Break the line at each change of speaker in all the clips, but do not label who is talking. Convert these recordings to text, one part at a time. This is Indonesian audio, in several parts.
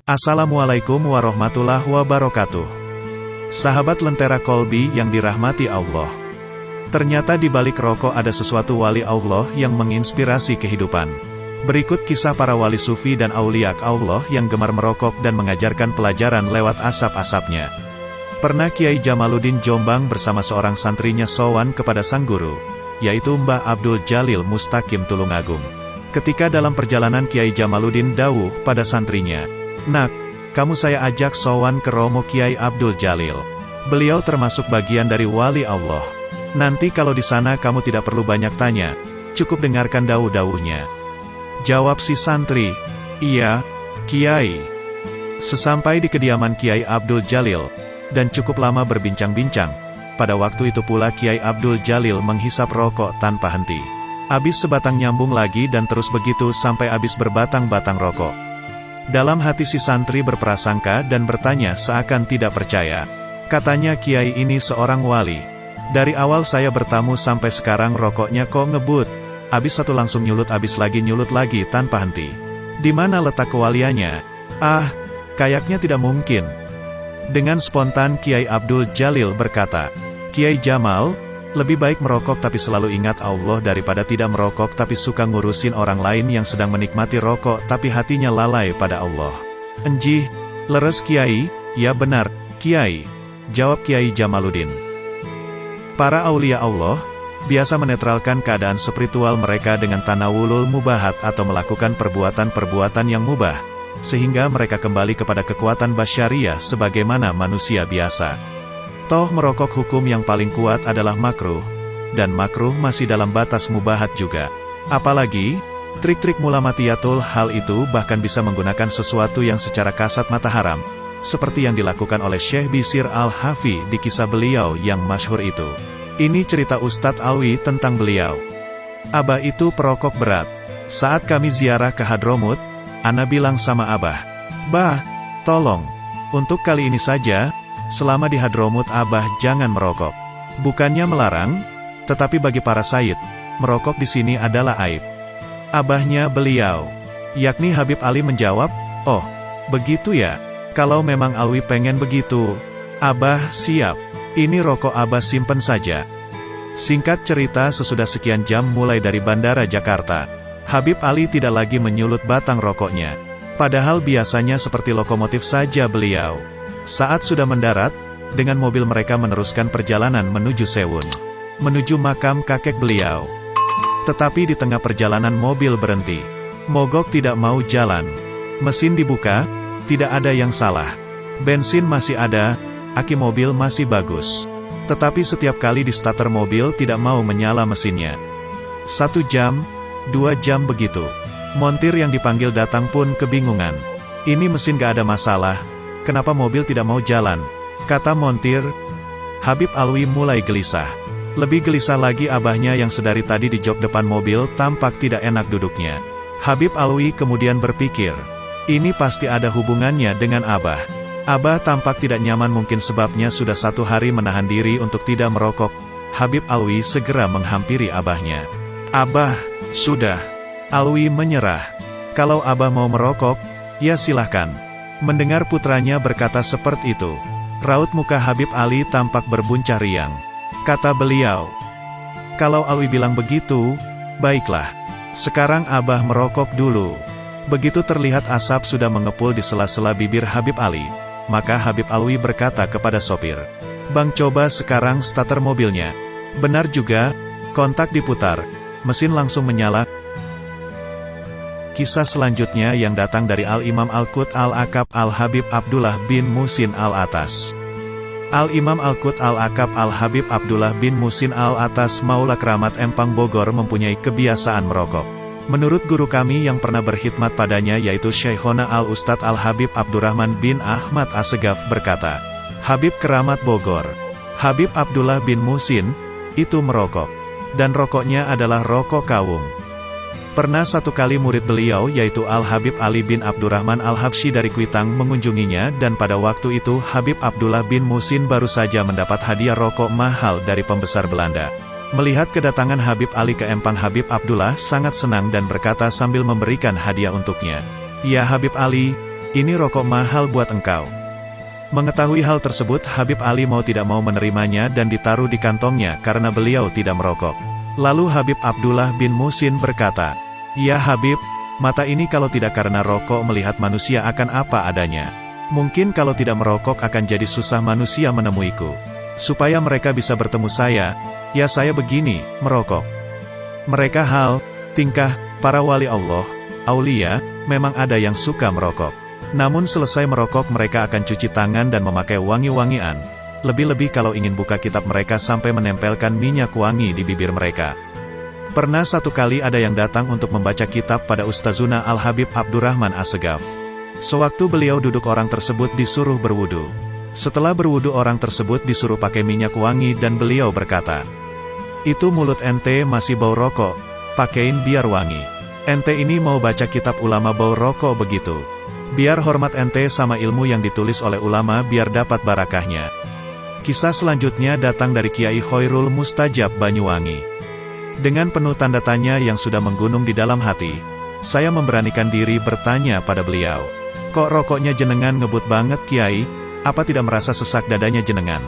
Assalamualaikum warahmatullahi wabarakatuh. Sahabat Lentera Kolbi yang dirahmati Allah. Ternyata di balik rokok ada sesuatu wali Allah yang menginspirasi kehidupan. Berikut kisah para wali sufi dan aulia Allah yang gemar merokok dan mengajarkan pelajaran lewat asap-asapnya. Pernah Kiai Jamaluddin Jombang bersama seorang santrinya sowan kepada sang guru, yaitu Mbah Abdul Jalil Mustaqim Tulungagung. Ketika dalam perjalanan Kiai Jamaluddin dawuh pada santrinya, "Nak, kamu saya ajak sowan ke Romo Kiai Abdul Jalil. Beliau termasuk bagian dari wali Allah. Nanti kalau di sana kamu tidak perlu banyak tanya, cukup dengarkan dawuh-dawuhnya." Jawab si santri, "Iya, Kiai." Sesampai di kediaman Kiai Abdul Jalil, dan cukup lama berbincang-bincang, pada waktu itu pula Kiai Abdul Jalil menghisap rokok tanpa henti. Abis sebatang nyambung lagi dan terus begitu sampai abis berbatang-batang rokok. Dalam hati si santri berprasangka dan bertanya seakan tidak percaya. Katanya Kiai ini seorang wali. Dari awal saya bertamu sampai sekarang rokoknya kok ngebut. Abis satu langsung nyulut lagi tanpa henti. Di mana letak kewaliannya? Ah, kayaknya tidak mungkin. Dengan spontan Kiai Abdul Jalil berkata, "Kiai Jamal, lebih baik merokok tapi selalu ingat Allah daripada tidak merokok tapi suka ngurusin orang lain yang sedang menikmati rokok tapi hatinya lalai pada Allah." "Enjih, leres Kiai." "Ya benar, Kiai," jawab Kiai Jamaluddin. Para aulia Allah biasa menetralkan keadaan spiritual mereka dengan tanawulul mubahat atau melakukan perbuatan-perbuatan yang mubah, sehingga mereka kembali kepada kekuatan basyariah sebagaimana manusia biasa. Toh merokok hukum yang paling kuat adalah makruh, dan makruh masih dalam batas mubahat juga. Apalagi, trik-trik mulamatiyatul hal itu bahkan bisa menggunakan sesuatu yang secara kasat mata haram, seperti yang dilakukan oleh Syekh Bisir Al-Hafi di kisah beliau yang masyhur itu. Ini cerita Ustadz Alwi tentang beliau. "Abah itu perokok berat. Saat kami ziarah ke Hadromut, ana bilang sama Abah, 'Bah, tolong, untuk kali ini saja, selama di Hadromut Abah jangan merokok.' Bukannya melarang, tetapi bagi para sayyid, merokok di sini adalah aib." Abahnya beliau, yakni Habib Ali menjawab, "Oh, begitu ya? Kalau memang Alwi pengen begitu, Abah siap. Ini rokok Abah simpen saja." Singkat cerita, sesudah sekian jam mulai dari Bandara Jakarta, Habib Ali tidak lagi menyulut batang rokoknya. Padahal biasanya seperti lokomotif saja beliau. Saat sudah mendarat, dengan mobil mereka meneruskan perjalanan menuju Sewun, menuju makam kakek beliau. Tetapi di tengah perjalanan mobil berhenti. Mogok tidak mau jalan. Mesin dibuka, tidak ada yang salah. Bensin masih ada, aki mobil masih bagus. Tetapi setiap kali di starter mobil tidak mau menyala mesinnya. 1 jam, 2 jam begitu. Montir yang dipanggil datang pun kebingungan. "Ini mesin gak ada masalah, kenapa mobil tidak mau jalan?" kata montir. Habib Alwi mulai gelisah. Lebih gelisah lagi abahnya yang sedari tadi di jok depan mobil tampak tidak enak duduknya. Habib Alwi kemudian berpikir, ini pasti ada hubungannya dengan Abah. Abah tampak tidak nyaman, mungkin sebabnya sudah 1 hari menahan diri untuk tidak merokok. Habib Alwi segera menghampiri abahnya. "Abah, sudah." Alwi menyerah. "Kalau Abah mau merokok, ya silahkan." Mendengar putranya berkata seperti itu, raut muka Habib Ali tampak berbuncah riang. Kata beliau, "Kalau Alwi bilang begitu, baiklah. Sekarang Abah merokok dulu." Begitu terlihat asap sudah mengepul di sela-sela bibir Habib Ali, maka Habib Alwi berkata kepada sopir, "Bang, coba sekarang starter mobilnya." Benar juga, kontak diputar, mesin langsung menyala. Kisah selanjutnya yang datang dari Al-Imam Al-Qut Al-Akab Al-Habib Abdullah bin Muhsin Al-Atas. Al-Imam Al-Qut Al-Akab Al-Habib Abdullah bin Muhsin Al-Atas Maula Keramat Empang Bogor mempunyai kebiasaan merokok. Menurut guru kami yang pernah berkhidmat padanya yaitu Syekhona Al-Ustadz Al-Habib Abdurrahman bin Ahmad Assegaf berkata, Habib Keramat Bogor, Habib Abdullah bin Muhsin, itu merokok. Dan rokoknya adalah rokok kawung. Pernah satu kali murid beliau yaitu Al-Habib Ali bin Abdurrahman Al-Habsyi dari Kuitang mengunjunginya, dan pada waktu itu Habib Abdullah bin Muhsin baru saja mendapat hadiah rokok mahal dari pembesar Belanda. Melihat kedatangan Habib Ali ke Empang, Habib Abdullah sangat senang dan berkata sambil memberikan hadiah untuknya, "Ya Habib Ali, Ini rokok mahal buat engkau. Mengetahui hal tersebut, Habib Ali mau tidak mau menerimanya dan ditaruh di kantongnya karena beliau tidak merokok. Lalu Habib Abdullah bin Muhsin berkata, "Ya Habib, mata ini kalau tidak karena rokok melihat manusia akan apa adanya. Mungkin kalau tidak merokok akan jadi susah manusia menemuiku. Supaya mereka bisa bertemu saya, ya saya begini, merokok." Mereka hal, tingkah, para wali Allah, aulia, memang ada yang suka merokok. Namun selesai merokok mereka akan cuci tangan dan memakai wangi-wangian. Lebih-lebih kalau ingin buka kitab mereka sampai menempelkan minyak wangi di bibir mereka. Pernah satu kali ada yang datang untuk membaca kitab pada Ustazuna Al-Habib Abdurrahman Assegaf. Sewaktu beliau duduk orang tersebut disuruh berwudu. Setelah berwudu orang tersebut disuruh pakai minyak wangi dan beliau berkata, "Itu mulut ente masih bau rokok, pakein biar wangi. Ente ini mau baca kitab ulama bau rokok begitu. Biar hormat ente sama ilmu yang ditulis oleh ulama biar dapat barakahnya." Kisah selanjutnya datang dari Kiai Khairul Mustajab Banyuwangi. Dengan penuh tanda tanya yang sudah menggunung di dalam hati, saya memberanikan diri bertanya pada beliau, "Kok rokoknya jenengan ngebut banget Kiai? Apa tidak merasa sesak dadanya jenengan?"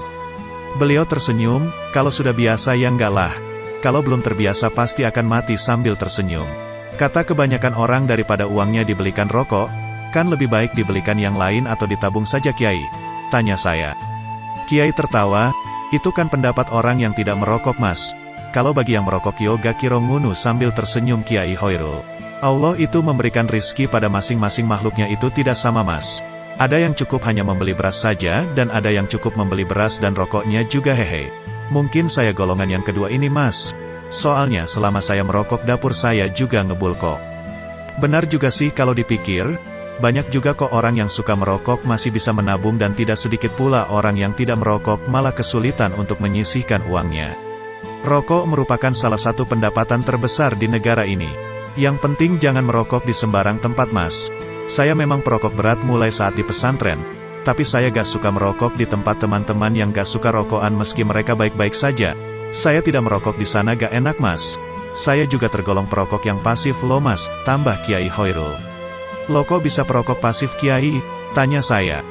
Beliau tersenyum, "Kalau sudah biasa ya enggak lah. Kalau belum terbiasa pasti akan mati sambil tersenyum. Kata kebanyakan orang daripada uangnya dibelikan rokok, kan lebih baik dibelikan yang lain atau ditabung saja Kiai?" tanya saya. Kiai tertawa, "Itu kan pendapat orang yang tidak merokok Mas. Kalau bagi yang merokok yoga kiro ngunu," sambil tersenyum Kiai Khairul. "Allah itu memberikan rizki pada masing-masing makhluknya itu tidak sama Mas. Ada yang cukup hanya membeli beras saja, dan ada yang cukup membeli beras dan rokoknya juga hehe. Mungkin saya golongan yang kedua ini Mas. Soalnya selama saya merokok dapur saya juga ngebul kok." Benar juga sih kalau dipikir, banyak juga kok orang yang suka merokok masih bisa menabung dan tidak sedikit pula orang yang tidak merokok malah kesulitan untuk menyisihkan uangnya. Rokok merupakan salah satu pendapatan terbesar di negara ini. Yang penting jangan merokok di sembarang tempat Mas. Saya memang perokok berat mulai saat di pesantren, tapi saya gak suka merokok di tempat teman-teman yang gak suka rokokan meski mereka baik-baik saja. Saya tidak merokok di sana gak enak Mas. Saya juga tergolong perokok yang pasif loh Mas, tambah Kiai Khairul. "Loh kok bisa perokok pasif Kiai?" tanya saya.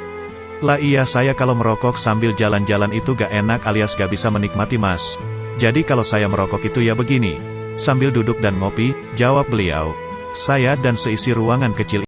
"Lah iya saya kalau merokok sambil jalan-jalan itu gak enak alias gak bisa menikmati Mas. Jadi kalau saya merokok itu ya begini, sambil duduk dan ngopi," jawab beliau. Saya dan seisi ruangan kecil